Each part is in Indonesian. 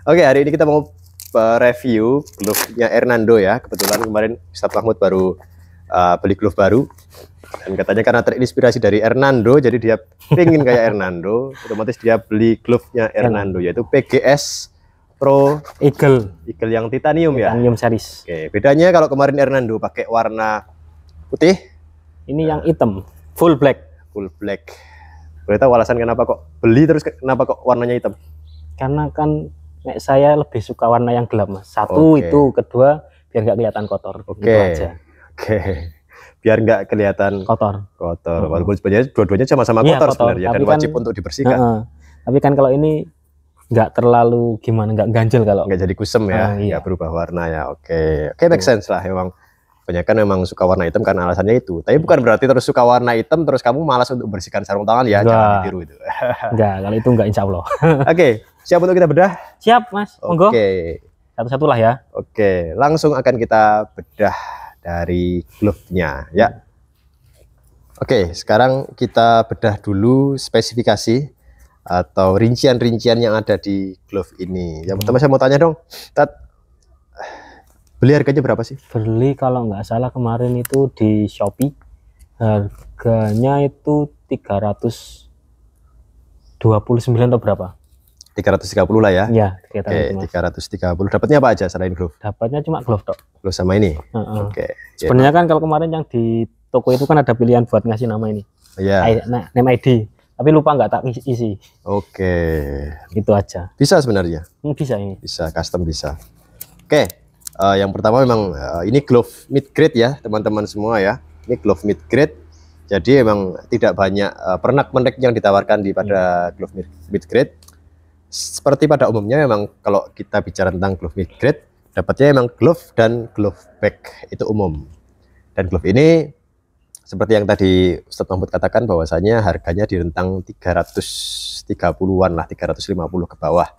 Oke, hari ini kita mau review glove-nya Hernando ya. Kebetulan kemarin Ustadz Mahmud baru beli glove baru. Dan katanya karena terinspirasi dari Hernando, jadi dia pengen kayak Hernando. Otomatis dia beli glove-nya Hernando, yaitu PGS Pro Eagle yang titanium ya. Titanium series. Oke, bedanya kalau kemarin Hernando pakai warna putih, ini yang hitam, full black. Full black. Boleh tahu alasan kenapa kok beli terus kenapa kok warnanya hitam? Karena kan saya lebih suka warna yang gelap, Mas. Satu itu, kedua biar nggak kelihatan kotor. Oke. Gitu aja. Oke. Biar nggak kelihatan kotor. Walaupun sebenarnya dua-duanya sama-sama kotor sebenarnya dan wajib kan, untuk dibersihkan. Tapi kan kalau ini nggak terlalu gimana, nggak ganjel, kalau nggak jadi kusem ya, nggak berubah warna ya. Oke, make sense lah. Emang kebanyakan memang suka warna hitam karena alasannya itu. Tapi bukan berarti terus suka warna hitam terus kamu malas untuk bersihkan sarung tangan ya. Jangan ditiru itu. Enggak, kalau itu enggak, insya Allah. Oke, siap untuk kita bedah? Siap, Mas. Monggo. Oke. Satu-satu lah ya. Oke, langsung akan kita bedah dari glove-nya ya. Oke, sekarang kita bedah dulu spesifikasi atau rincian-rincian yang ada di glove ini. Yang pertama saya mau tanya dong, Tat, beli harganya berapa sih? Beli kalau nggak salah kemarin itu di Shopee harganya itu 329 atau berapa? 330 lah ya. Iya, oke, 330. Dapatnya apa aja selain glove? Dapatnya cuma glove tok. Glove sama ini. Oke. Sebenarnya kan kalau kemarin yang di toko itu kan ada pilihan buat ngasih nama ini. Iya. Name ID. Tapi lupa nggak tak isi. Oke. Itu aja. Bisa sebenarnya? Bisa ini. Bisa, custom bisa. Oke. Yang pertama memang ini glove mid grade ya teman-teman semua ya. Ini glove mid grade. Jadi memang tidak banyak pernak-pernik yang ditawarkan di pada glove mid grade. Seperti pada umumnya memang kalau kita bicara tentang glove mid grade, dapatnya memang glove dan glove back itu umum. Dan glove ini seperti yang tadi Ustadz Mahmud katakan bahwasanya harganya di rentang 330-an lah, 350 ke bawah.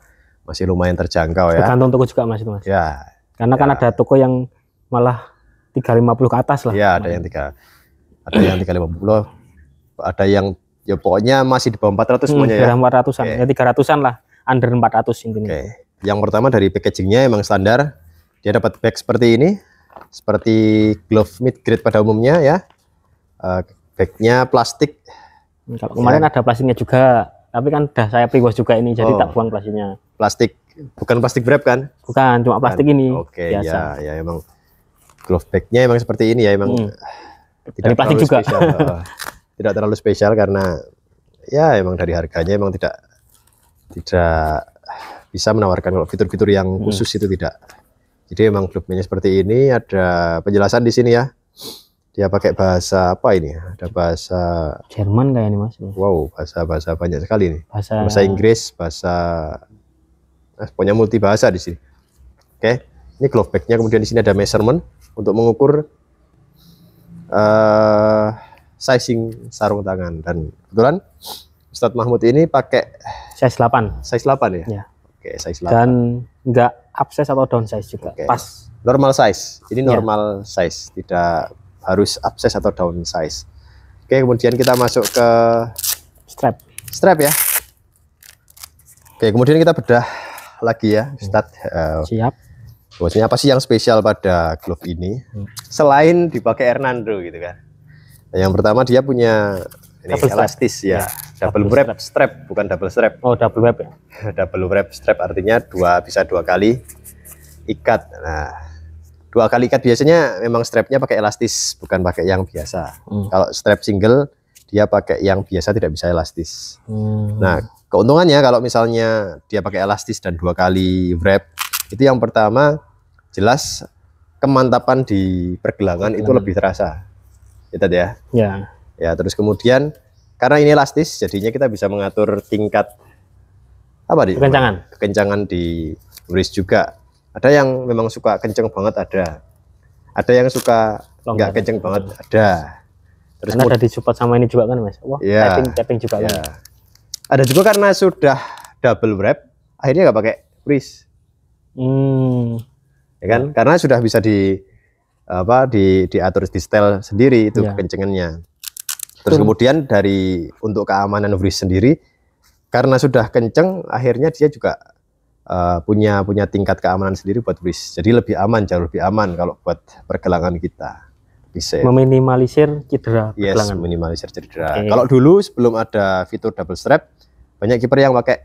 Masih lumayan terjangkau ya. Tergantung toko juga Mas itu Mas. Ya. Karena kan ada toko yang malah 350 ke atas lah. Ya, ada yang 350, ada yang ya pokoknya masih di bawah 400 semuanya ya. 400-an, ya 300-an lah, under 400 intinya. Yang pertama dari packagingnya emang standar, dia dapat bag seperti ini, seperti glove mid grade pada umumnya ya. Bagnya plastik. Kalau kemarin ada plastiknya juga, tapi kan udah saya pre-wash juga ini, jadi tak buang plastiknya. Plastik, bukan plastik wrap kan? Bukan, cuma plastik ini. Oke, biasa. Ya emang glove bagnya emang seperti ini ya, emang tidak dari plastik juga. Tidak terlalu spesial karena ya emang dari harganya emang tidak bisa menawarkan kalau fitur-fitur yang khusus itu tidak. Jadi emang glove-nya seperti ini. Ada penjelasan di sini ya. Dia pakai bahasa apa ini? Ada bahasa Jerman kayak ini Mas. Wow, bahasa banyak sekali nih. Bahasa Inggris, pokoknya multi bahasa di sini. Oke, ini glove bag-nya. Kemudian di sini ada measurement untuk mengukur sizing sarung tangan. Dan kebetulan Ustadz Mahmud ini pakai size 8. Size 8 ya? Ya. Oke, size 8. Dan nggak upsize atau downsize juga. Pas. Normal size. Ini normal size, tidak harus upsize atau downsize. Oke, kemudian kita masuk ke strap ya. Oke, kemudian kita bedah lagi ya, Ustadz. Siap. Bahwasanya apa sih yang spesial pada glove ini? Selain dipakai Hernando gitu kan. Yang pertama dia punya ini elastis ya. Double wrap strap, bukan double strap. Oh, double wrap ya. Double wrap strap artinya bisa dua kali ikat. Nah, dua kali ikat biasanya memang strapnya pakai elastis, bukan pakai yang biasa. Kalau strap single dia pakai yang biasa, tidak bisa elastis. Nah, keuntungannya kalau misalnya dia pakai elastis dan dua kali wrap, itu yang pertama jelas kemantapan di pergelangan itu lebih terasa. Itu ya. Ya, terus kemudian karena ini elastis, jadinya kita bisa mengatur tingkat kekencangan di wrist juga. Ada yang memang suka kenceng banget, ada yang suka nggak kenceng banget, ada. Terus ada di support sama ini juga kan Mas. Wah, tapping juga kan. Ada juga karena sudah double wrap, akhirnya nggak pakai wrist. Ya kan? Karena sudah bisa diatur di setel sendiri itu kekencengannya. Terus kemudian untuk keamanan wrist sendiri, karena sudah kenceng, akhirnya dia juga punya tingkat keamanan sendiri buat wrist. Jadi lebih aman, jauh lebih aman kalau buat pergelangan kita. Bisa. Meminimalisir cedera pergelangan. Minimalisir cedera. Kalau dulu sebelum ada fitur double strap, banyak kiper yang pakai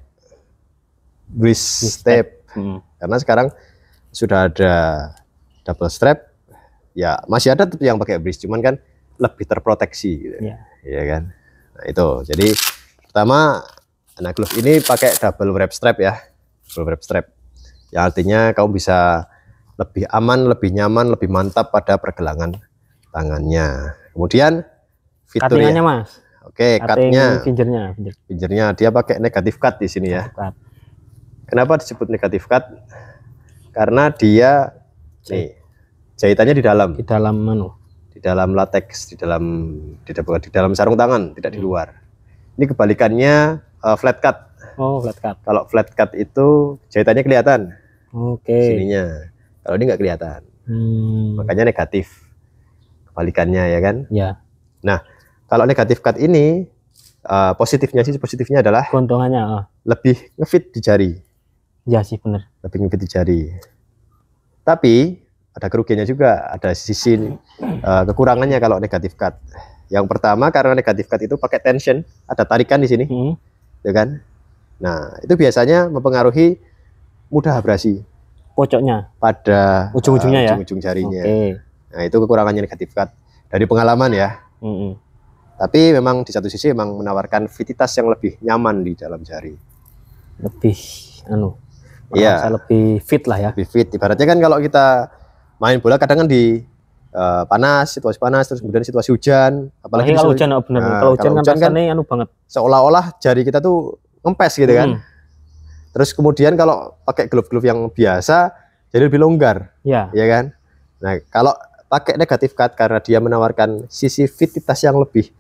wrist tape. Karena sekarang sudah ada double strap, ya masih ada tuh yang pakai wrist, cuman kan lebih terproteksi gitu. Ya kan. Nah, itu. Jadi pertama, nah glove ini pakai double wrap strap ya. Double wrap strap. Yang artinya kamu bisa lebih aman, lebih nyaman, lebih mantap pada pergelangan tangannya. Kemudian fiturnya Mas. Oke, cutnya, fingernya dia pakai negatif cut di sini ya. Kenapa disebut negatif cut? Karena dia nih jahitannya di dalam. Di dalam latex, di dalam sarung tangan, tidak di luar. Ini kebalikannya flat cut. Oh, flat cut. Kalau flat cut itu jahitannya kelihatan. Sininya. Kalau ini nggak kelihatan. Makanya negatif. Kebalikannya ya kan? Ya. Nah, kalau negatif cut ini positifnya adalah keuntungannya lebih ngefit di jari. Ya sih bener. Lebih ngefit di jari. Tapi ada kerugiannya juga, ada sisi kekurangannya kalau negatif cut. Yang pertama karena negatif cut itu pakai tension, ada tarikan di sini, ya kan? Nah itu biasanya mempengaruhi mudah abrasi. Pocoknya. Pada ujung-ujungnya ya. Ujung jarinya. Nah itu kekurangannya negatif cut dari pengalaman ya. Tapi memang di satu sisi memang menawarkan fititas yang lebih nyaman di dalam jari. Lebih lebih fit lah ya. Lebih fit. Ibaratnya kan kalau kita main bola kadang kan di situasi panas, terus kemudian situasi hujan, apalagi kalau hujan bener. Kalau hujan kan rasanya banget. Seolah-olah jari kita tuh ngempes gitu kan. Terus kemudian kalau pakai glove-glove yang biasa jadi lebih longgar. Ya kan? Nah, kalau pakai negatif cut karena dia menawarkan sisi fititas yang lebih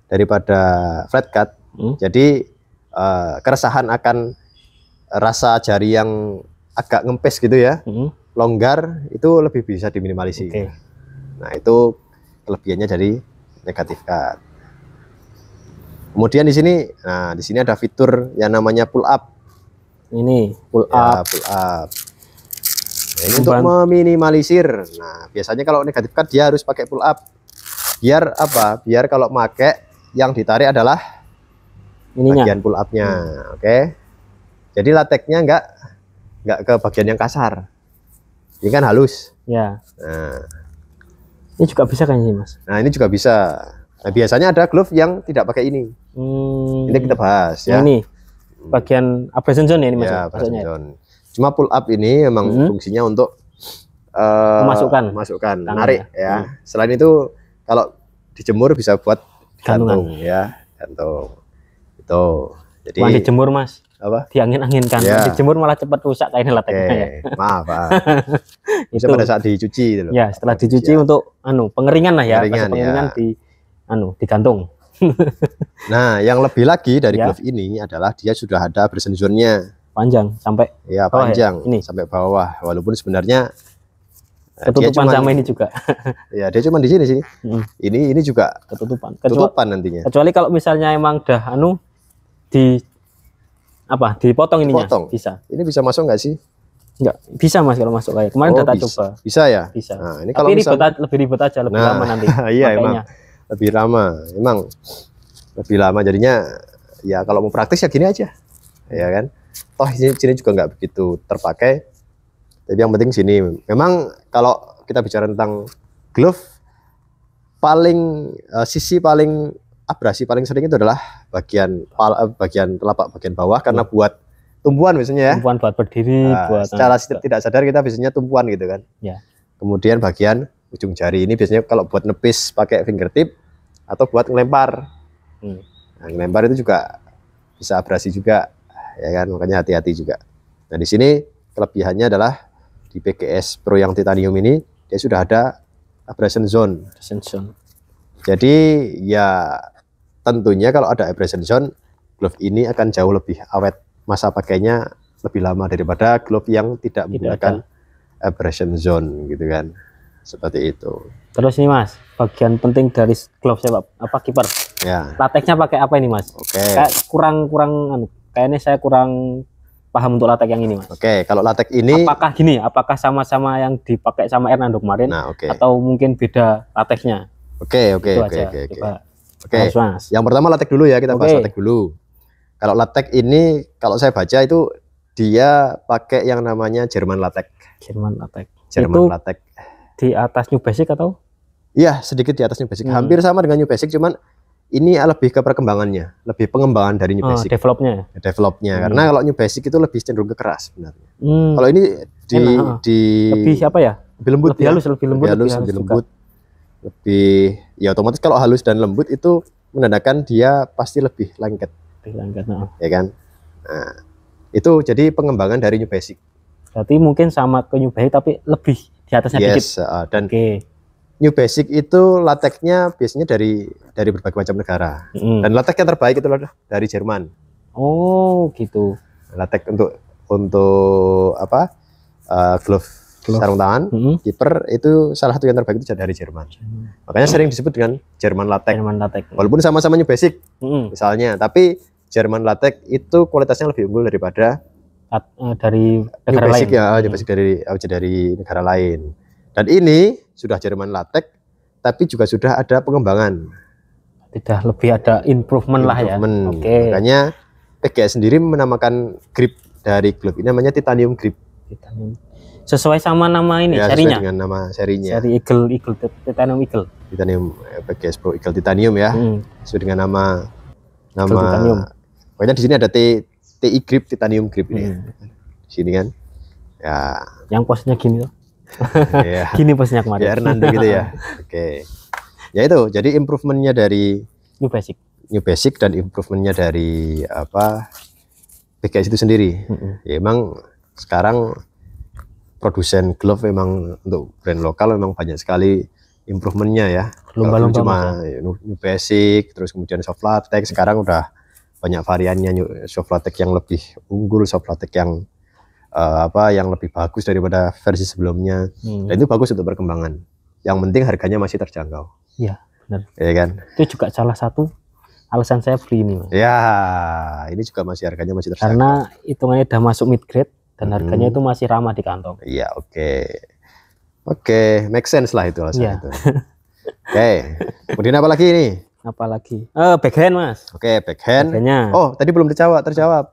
daripada flat cut. Jadi keresahan akan rasa jari yang agak ngempes gitu ya. Longgar itu lebih bisa diminimalisir. Nah, itu kelebihannya dari negatif cut. Kemudian di sini ada fitur yang namanya pull up. Ini pull up. Nah, ini untuk meminimalisir. Nah, biasanya kalau negatif cut dia harus pakai pull up. Biar apa? Biar kalau pakai yang ditarik adalah bagian pull up-nya. Oke. Jadi lateksnya enggak ke bagian yang kasar. Ini kan halus. Ya. Nah, ini juga bisa kan ini Mas? Nah, ini juga bisa. Nah, biasanya ada glove yang tidak pakai ini. Ini kita bahas ya. Ini bagian abrasion zone ya ini Mas. Ya, abrasion zone. Cuma pull up ini memang fungsinya untuk memasukkan, menarik ya. Selain itu kalau dijemur bisa buat gantung ya, gantung. Itu. Jadi dijemur Mas. Apa? Diangin-anginkan. Ya. Dijemur malah cepat rusak kayak ini lateksnya ya. Maaf, Pak. Bisa pada saat dicuci gitu loh. Ya, setelah dicuci untuk pengeringan lah ya. Pengeringan digantung. Nah, yang lebih lagi dari glove ini adalah dia sudah ada abrasion zone-nya. Panjang sampai panjang ini sampai bawah, walaupun sebenarnya ketutupan sama ini juga. Ya, dia cuma di sini sih. Ini juga ketutupan nantinya. Kecuali kalau misalnya emang udah dipotong ininya. Bisa. Ini bisa masuk nggak sih? Enggak, bisa Mas kalau masuk kayak kemarin data coba. Bisa ya? Bisa. Nah, ini kalau lebih ribet aja, lebih lama nanti. Iya, emang lebih lama. Emang lebih lama jadinya ya kalau mau praktis ya gini aja. Ya kan? Toh sini juga nggak begitu terpakai. Jadi yang penting sini. Memang kalau kita bicara tentang glove sisi paling abrasi paling sering itu adalah bagian telapak bagian bawah karena buat tumpuan biasanya ya. Tumpuan buat berdiri, secara tidak sadar kita biasanya tumpuan gitu kan. Ya. Kemudian bagian ujung jari ini biasanya kalau buat nepis pakai fingertip atau buat ngelempar. Nah, ngelempar itu juga bisa abrasi juga ya kan, makanya hati-hati juga. Nah, di sini kelebihannya adalah di PGS Pro yang titanium ini dia sudah ada abrasion zone. Jadi ya tentunya kalau ada abrasion zone, glove ini akan jauh lebih awet, masa pakainya lebih lama daripada glove yang tidak menggunakan abrasion zone gitu kan. Seperti itu. Terus ini Mas, bagian penting dari glove saya kiper. Ya. Lateksnya pakai apa ini Mas? Oke. Kayak kayaknya saya kurang paham untuk latex yang ini, Mas. Oke, kalau latex ini Apakah gini, apakah sama-sama yang dipakai sama Hernando kemarin nah oke. atau mungkin beda latexnya? Oke. Itu aja. Oke. Coba, Oke. Mas. Yang pertama latex dulu ya, kita bahas Oke. latex dulu. Kalau latex ini kalau saya baca itu dia pakai yang namanya Jerman latex. Jerman latex. Jerman Itu latex. di atas New Basic atau? Iya, sedikit di atas New Basic. Hampir sama dengan New Basic, cuman ini lebih ke perkembangannya, lebih pengembangan dari New Basic. Developnya. Karena kalau New Basic itu lebih cenderung ke keras sebenarnya. Hmm. Kalau ini Enak, lebih siapa ya? lebih lembut, lebih halus, lebih lembut, lebih lembut. Lebih ya otomatis kalau halus dan lembut itu menandakan dia pasti lebih lengket. Lebih lengket, ya kan? Nah, itu jadi pengembangan dari New Basic. Berarti mungkin sama ke New Basic tapi lebih di atasnya dikit. Dan New Basic itu latexnya biasanya dari berbagai macam negara. Dan latex yang terbaik itu dari Jerman. Oh, gitu. Latex untuk apa? Glove sarung tangan, kiper itu salah satu yang terbaik itu dari Jerman. Makanya sering disebut dengan Jerman latex. Walaupun sama-sama New Basic misalnya, tapi Jerman latex itu kualitasnya lebih unggul daripada dari negara New Basic lain. Ya, New Basic dari negara lain. Dan ini sudah Jerman latex, tapi juga sudah ada pengembangan. Tidak lebih ada improvement lah ya. Makanya PGS sendiri menamakan grip dari glove ini namanya titanium grip. Sesuai sama nama ini, ya, serinya. Sesuai dengan nama serinya. Seri Eagle, Titanium Eagle. Titanium PGS Pro Eagle Titanium ya. Sesuai dengan nama Titanium. Pokoknya di sini ada TI grip, titanium grip ini. Di sini kan. Ya. Yang posnya gini loh. Ya. Gini posnya kemarin. Ya Hernando gitu ya. Oke. Ya itu, jadi improvementnya dari New Basic dan improvementnya dari apa PGS itu sendiri. Ya emang sekarang produsen glove memang untuk brand lokal memang banyak sekali improvementnya ya. Lomba-lomba cuma New Basic, terus kemudian soft latex, sekarang udah banyak variannya, soft latex yang lebih unggul, soft latex yang yang lebih bagus daripada versi sebelumnya. Dan itu bagus untuk perkembangan. Yang penting harganya masih terjangkau. Iya, benar. Ya kan? Itu juga salah satu alasan saya beli ini, Mas. Ya, ini juga harganya masih terjangkau. Karena hitungannya udah masuk mid grade dan harganya itu masih ramah di kantong. Iya, Oke, make sense lah itu alasan itu. Oke. Kemudian apa lagi ini? Apalagi? Backhand, Mas. Oke, backhand. Oh, tadi belum terjawab.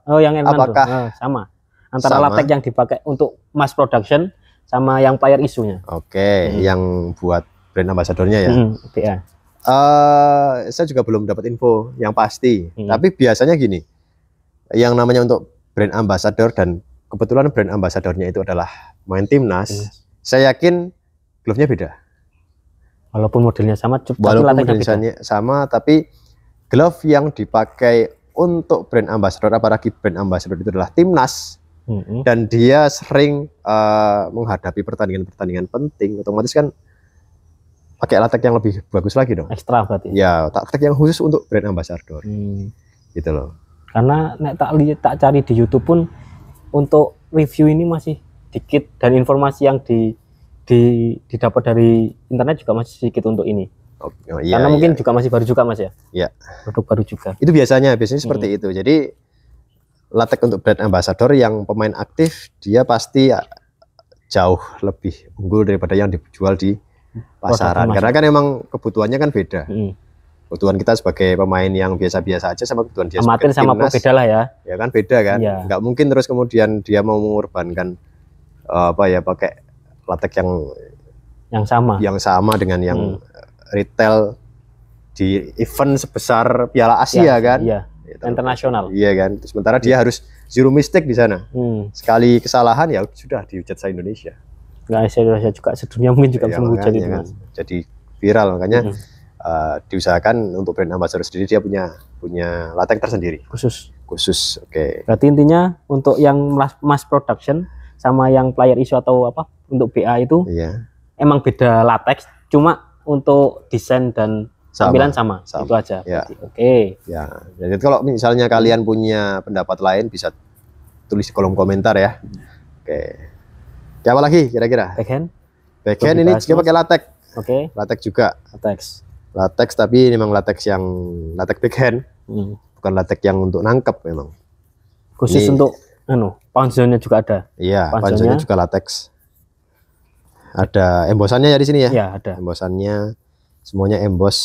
Oh, yang Hernando. Apakah sama? Antara latex yang dipakai untuk mass production sama yang player isunya. Oke, yang buat brand ambassadornya ya. BA. Saya juga belum dapat info yang pasti. Tapi biasanya gini, yang namanya untuk brand ambassador dan kebetulan brand ambassadornya itu adalah main timnas, saya yakin glove-nya beda. Walaupun modelnya sama, tapi glove yang dipakai untuk brand ambassador, apalagi brand ambassador itu adalah timnas, dan dia sering menghadapi pertandingan-pertandingan penting, otomatis kan pakai latex yang lebih bagus lagi dong. Ekstra berarti. Ya, latex yang khusus untuk brand ambassador. Gitu loh. Karena tak cari di YouTube pun untuk review ini masih dikit, dan informasi yang didapat dari internet juga masih sedikit untuk ini. Karena mungkin juga masih baru juga, Mas ya. Iya. Produk baru juga. Itu biasanya seperti itu. Jadi latex untuk brand ambassador yang pemain aktif dia pasti jauh lebih unggul daripada yang dijual di pasaran. Karena kan emang kebutuhannya kan beda. Kebutuhan kita sebagai pemain yang biasa-biasa aja sama kebutuhan dia amatir sama pro beda lah ya. Ya kan beda kan. Nggak mungkin terus kemudian dia mau mengorbankan pakai latex yang sama dengan yang retail di event sebesar Piala Asia kan. Iya. Internasional. Iya kan. Sementara dia harus zero mistake di sana. Sekali kesalahan ya sudah dihujat se Indonesia. Nggak Indonesia juga, sedunia mungkin juga bisa menghujat itu kan. Jadi viral, makanya diusahakan untuk brand ambassador sendiri dia punya latex tersendiri. Khusus. Oke. Berarti intinya untuk yang mass production sama yang player issue atau apa untuk BA itu emang beda latex, cuma untuk desain dan tampilan sama. Itu aja. Oke. Ya. Jadi kalau misalnya kalian punya pendapat lain bisa tulis di kolom komentar ya. Oke. Apa lagi kira-kira? Backhand ini juga pakai latex. Oke. Latex juga. Latex tapi memang latex yang latex backhand. Bukan latex yang untuk nangkep memang. Khusus ini, untuk Pound-nya juga ada. Iya, Pound-nya panjangnya juga latex. Ada embosannya ya di sini ya? Iya, ada. Embosannya semuanya emboss,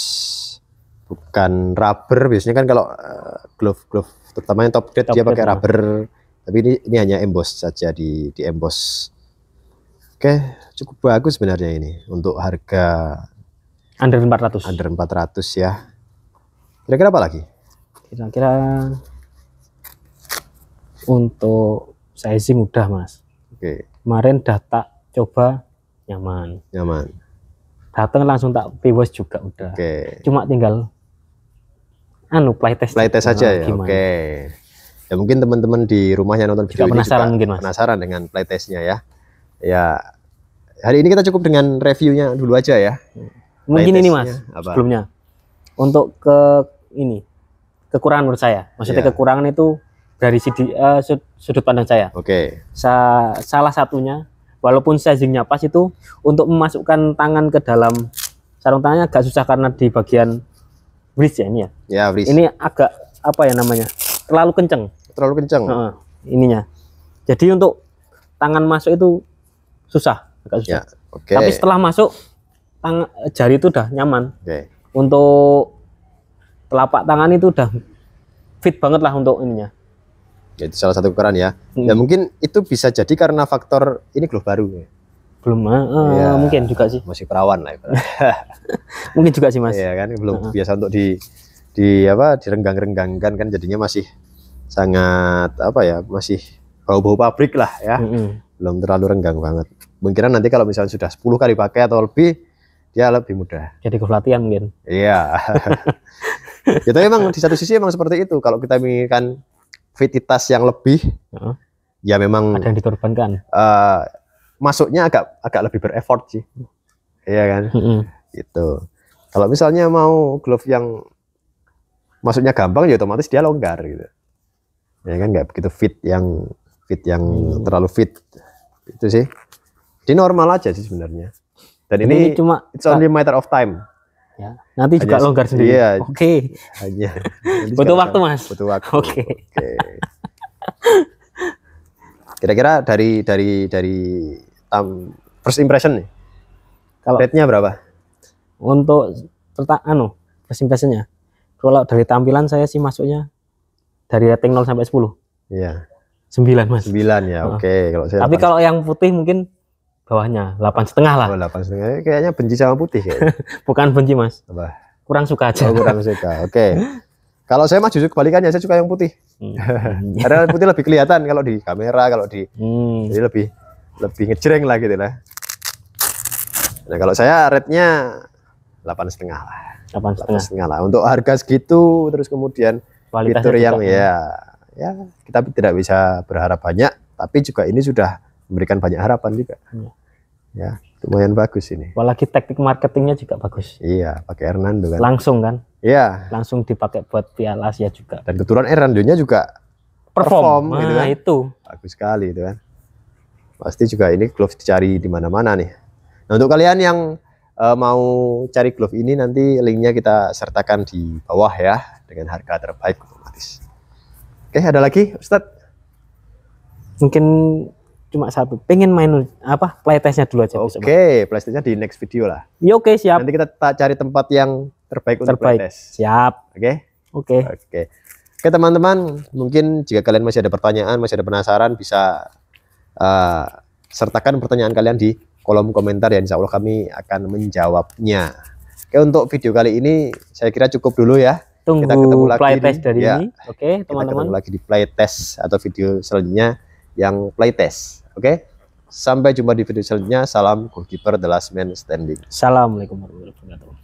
bukan rubber. Biasanya kan kalau glove terutama yang top grade dia pakai rubber, tapi ini hanya emboss saja, di emboss. Oke, cukup bagus sebenarnya ini untuk harga under 400. Under 400 ya. Kira-kira apa lagi? Kira-kira untuk sizing udah, Mas. Oke. Kemarin data coba nyaman. Datang langsung tak pre-wash juga udah. Oke. Cuma tinggal playtest saja ya. Oke. Ya mungkin teman-teman di rumahnya nonton video ini penasaran juga mungkin, Mas. Penasaran dengan playtestnya ya. Ya, hari ini kita cukup dengan reviewnya dulu aja ya. Mungkin ini, Mas, sebelumnya untuk kekurangan menurut saya. Maksudnya kekurangan itu dari sudut pandang saya. Oke. Salah satunya, walaupun sizingnya pas, itu untuk memasukkan tangan ke dalam sarung tangannya agak susah karena di bagian wrist ya ini ya. Ya, wrist. Ini agak apa ya namanya? Terlalu kenceng. Ininya. Jadi untuk tangan masuk itu susah, agak susah. Ya, oke. Tapi setelah masuk jari itu udah nyaman. Oke. Untuk telapak tangan itu udah fit banget lah untuk ininya. Itu salah satu kekurangan ya. Ya mungkin itu bisa jadi karena faktor ini glove baru ya. Belum ya, mungkin juga sih. Masih perawan lah. Mungkin juga sih, Mas. Iya kan, belum biasa untuk direnggang-renggangkan kan, jadinya masih sangat masih bau-bau pabrik lah ya. Belum terlalu renggang banget. Mungkin nanti kalau misalnya sudah 10 kali pakai atau lebih, dia lebih mudah. Jadi glove latihan mungkin. Iya. Itu memang di satu sisi emang seperti itu. Kalau kita menginginkan fititas yang lebih, ya memang ada yang dikorbankan. Masuknya agak lebih bereffort sih. Iya kan? Gitu. Kalau misalnya mau glove yang masuknya gampang, ya otomatis dia longgar gitu. Ya kan, nggak begitu fit yang terlalu fit. Itu sih. Jadi normal aja sih sebenarnya. Dan ini cuma it's only matter of time. Ya, nanti juga longgar sendiri. Iya. Oke. Hanya butuh waktu, Mas. Butuh waktu. Oke. Kira-kira dari first impression nih, kalau rate-nya berapa? Untuk first impression-nya, kalau dari tampilan saya sih masuknya dari rating 0 sampai 10. Iya. 9, Mas. 9 ya. Oke. Kalau saya tapi kalau yang putih mungkin bawahnya 8,5 lah. 8,5. Kayaknya benci sama putih kayaknya. Bukan benci, Mas. Apa? Kurang suka aja. Kurang suka. Oke. Kalau saya mah justru kebalikannya, saya suka yang putih. Karena putih lebih kelihatan kalau di kamera, jadi lebih ngejreng lah gitu lah. Nah, kalau saya rate-nya 8,5 lah. 8,5 lah. Untuk harga segitu, terus kemudian fitur yang ya kita tidak bisa berharap banyak, tapi juga ini sudah memberikan banyak harapan juga. Ya, lumayan bagus ini. Apalagi teknik marketingnya juga bagus. Iya, pakai Hernando kan. Langsung kan? Iya. Langsung dipakai buat Piala Asia juga. Dan kebetulan Hernando-nya juga perform gitu kan. Itu bagus sekali itu kan. Pasti juga ini glove dicari di mana-mana nih. Nah, untuk kalian yang mau cari glove ini, nanti linknya kita sertakan di bawah ya, dengan harga terbaik otomatis. Oke, ada lagi Ustadz? Mungkin cuma satu, pengen main playtestnya dulu aja. Oke, playtestnya di next video lah. Ya, oke, siap. Nanti kita cari tempat yang terbaik untuk playtest. Siap. Oke, teman-teman, mungkin jika kalian masih ada pertanyaan, masih ada penasaran, bisa sertakan pertanyaan kalian di kolom komentar ya, insya Allah kami akan menjawabnya. Oke, untuk video kali ini saya kira cukup dulu ya. Tunggu kita ketemu lagi playtest dari ini. Oke, teman-teman. Kita ketemu lagi di playtest atau video selanjutnya yang playtest. Oke, sampai jumpa di video selanjutnya. Salam goalkeeper the last man standing. Assalamualaikum warahmatullahi wabarakatuh.